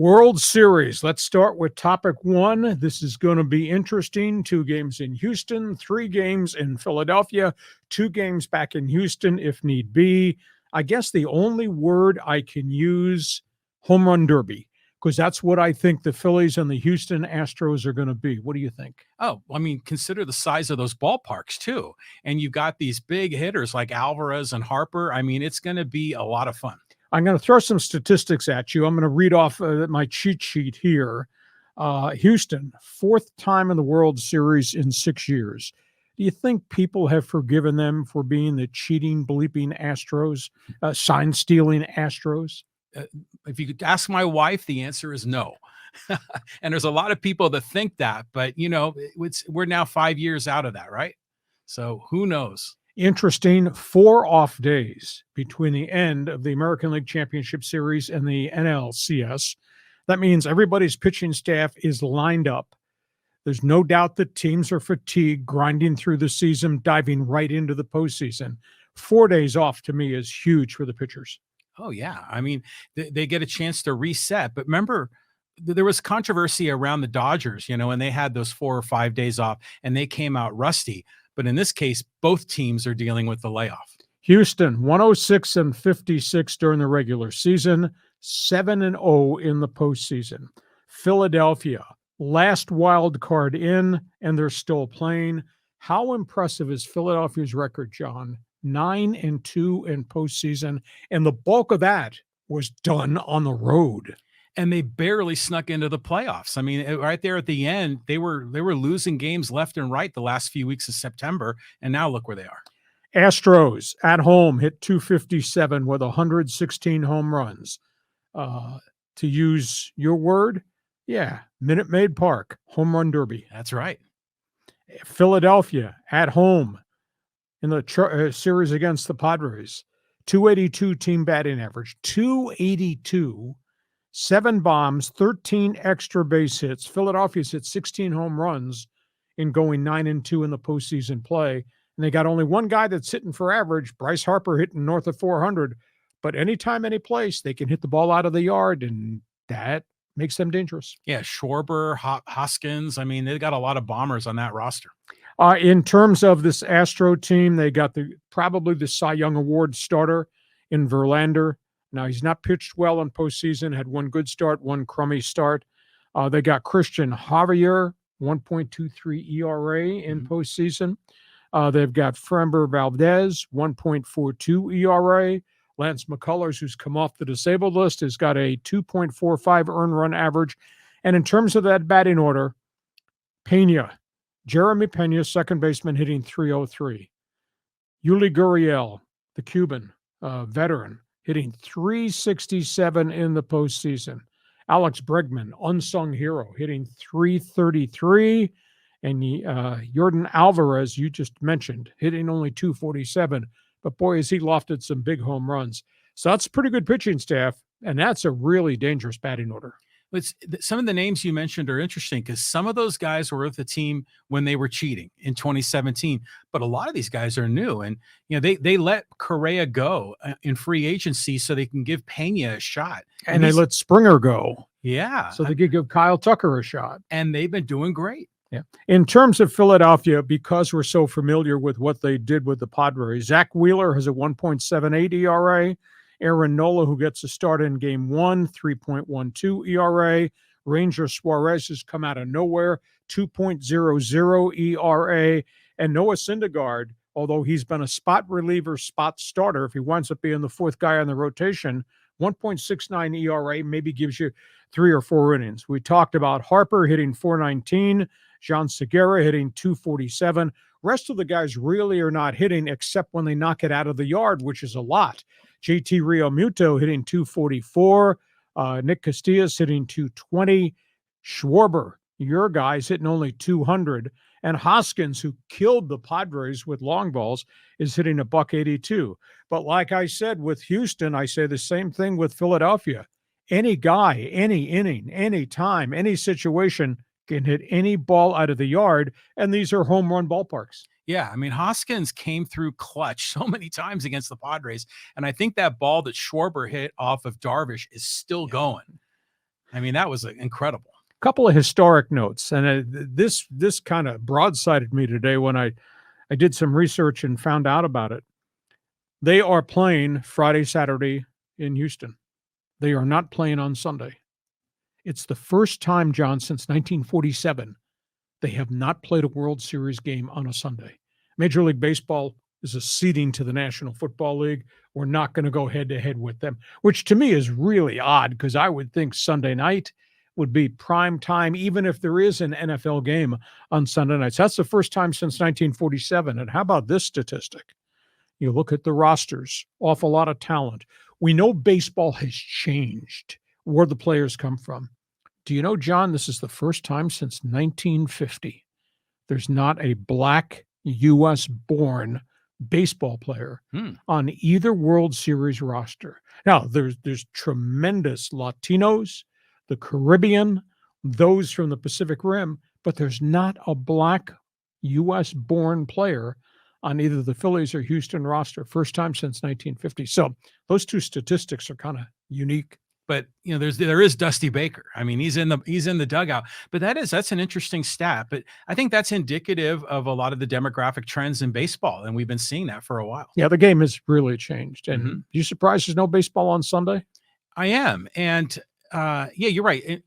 World Series. Let's start with topic one. This is going to be interesting. 2 games in Houston, 3 games in Philadelphia, 2 games back in Houston if need be. I guess the only word I can use, home run derby, because that's what I think the Phillies and the Houston Astros are going to be. What do you think? Oh, I mean, consider the size of those ballparks too. And you've got these big hitters like Alvarez and Harper. I mean, it's going to be a lot of fun. I'm going to throw some statistics at you. I'm going to read off my cheat sheet here. Houston, 4th time in the World Series in 6 years. Do you think people have forgiven them for being the cheating, bleeping Astros, sign-stealing Astros? If you could ask my wife, the answer is no. And there's a lot of people that think that, but we're now 5 years out of that, right? So who knows? Interesting, 4 off days between the end of the American League Championship Series and the NLCS. That means everybody's pitching staff is lined up. There's no doubt that teams are fatigued, grinding through the season, diving right into the postseason. 4 days off to me is huge for the pitchers. Oh, yeah. I mean, they get a chance to reset. But remember, there was controversy around the Dodgers, and they had those 4 or 5 days off, and they came out rusty. But in this case, both teams are dealing with the layoff. Houston, 106-56 during the regular season, 7-0 in the postseason. Philadelphia, last wild card in, and they're still playing. How impressive is Philadelphia's record, John? 9-2 in postseason, and the bulk of that was done on the road. And they barely snuck into the playoffs. I mean, right there at the end, they were losing games left and right the last few weeks of September, and now look where they are. Astros at home hit 257 with 116 home runs. To use your word, Minute Maid Park, home run derby. That's right. Philadelphia at home in the series against the Padres, 282 team batting average, 282. 7 bombs, 13 extra base hits. Philadelphia's hit 16 home runs in going 9-2 in the postseason play. And they got only one guy that's hitting for average, Bryce Harper, hitting north of 400. But anytime, any place, they can hit the ball out of the yard, and that makes them dangerous. Yeah, Schwarber, Hoskins. I mean, they got a lot of bombers on that roster. In terms of this Astro team, they got probably the Cy Young Award starter in Verlander. Now, he's not pitched well in postseason, had one good start, one crummy start. They got Christian Javier, 1.23 ERA in postseason. They've got Framber Valdez, 1.42 ERA. Lance McCullers, who's come off the disabled list, has got a 2.45 earned run average. And in terms of that batting order, Jeremy Pena, second baseman, hitting 303. Yuli Gurriel, the Cuban veteran, hitting 367 in the postseason. Alex Bregman, unsung hero, hitting 333. And Yordan Alvarez, you just mentioned, hitting only 247. But boy, has he lofted some big home runs. So that's a pretty good pitching staff, and that's a really dangerous batting order. Some of the names you mentioned are interesting because some of those guys were with the team when they were cheating in 2017, but a lot of these guys are new. And, they let Correa go in free agency so they can give Pena a shot. And they let Springer go. Yeah. So they could give Kyle Tucker a shot. And they've been doing great. Yeah. In terms of Philadelphia, because we're so familiar with what they did with the Padres, Zach Wheeler has a 1.78 ERA. Aaron Nola, who gets a start in game 1, 3.12 ERA. Ranger Suarez has come out of nowhere, 2.00 ERA. And Noah Syndergaard, although he's been a spot reliever, spot starter, if he winds up being the 4th guy on the rotation, 1.69 ERA maybe gives you 3 or 4 innings. We talked about Harper hitting 419, Jean Segura hitting 247. Rest of the guys really are not hitting except when they knock it out of the yard, which is a lot. JT Realmuto hitting 244. Nick Castillas hitting 220. Schwarber, your guys, hitting only 200. And Hoskins, who killed the Padres with long balls, is hitting a $182. But like I said with Houston, I say the same thing with Philadelphia. Any guy, any inning, any time, any situation can hit any ball out of the yard, and these are home run ballparks. Yeah, I mean, Hoskins came through clutch so many times against the Padres, and I think that ball that Schwarber hit off of Darvish is still going. I mean, that was incredible. Couple of historic notes, and this kind of broadsided me today when I did some research and found out about it. They are playing Friday, Saturday in Houston. They are not playing on Sunday. It's the first time, John, since 1947, they have not played a World Series game on a Sunday. Major League Baseball is acceding to the National Football League. We're not going to go head-to-head with them, which to me is really odd because I would think Sunday night would be prime time, even if there is an NFL game on Sunday nights. That's the first time since 1947. And how about this statistic? You look at the rosters, awful lot of talent. We know baseball has changed, where the players come from. Do you know, John, this is the first time since 1950 there's not a black U.S.-born baseball player on either World Series roster. Now, there's tremendous Latinos, the Caribbean, those from the Pacific Rim, but there's not a black U.S.-born player on either the Phillies or Houston roster. First time since 1950. So those two statistics are kind of unique. But there is Dusty Baker. I mean, he's in the dugout. But that's an interesting stat. But I think that's indicative of a lot of the demographic trends in baseball, and we've been seeing that for a while. Yeah, the game has really changed. And you surprised there's no baseball on Sunday? I am, and yeah, you're right.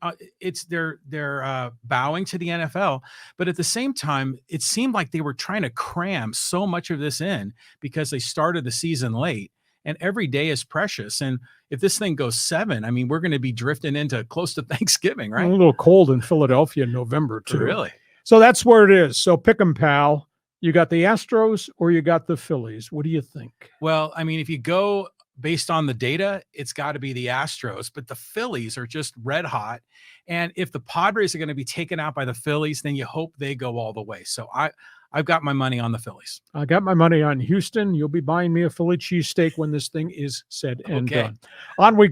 They're bowing to the NFL, but at the same time, it seemed like they were trying to cram so much of this in because they started the season late. And every day is precious. And if this thing goes 7, I mean, we're going to be drifting into close to Thanksgiving, right? A little cold in Philadelphia in November, too. Really? So that's where it is. So pick 'em, pal. You got the Astros or you got the Phillies. What do you think? Well, I mean, if you go based on the data, it's got to be the Astros, but the Phillies are just red hot. And if the Padres are going to be taken out by the Phillies, then you hope they go all the way. So I've got my money on the Phillies. I got my money on Houston. You'll be buying me a Philly cheesesteak when this thing is said and done. On we go.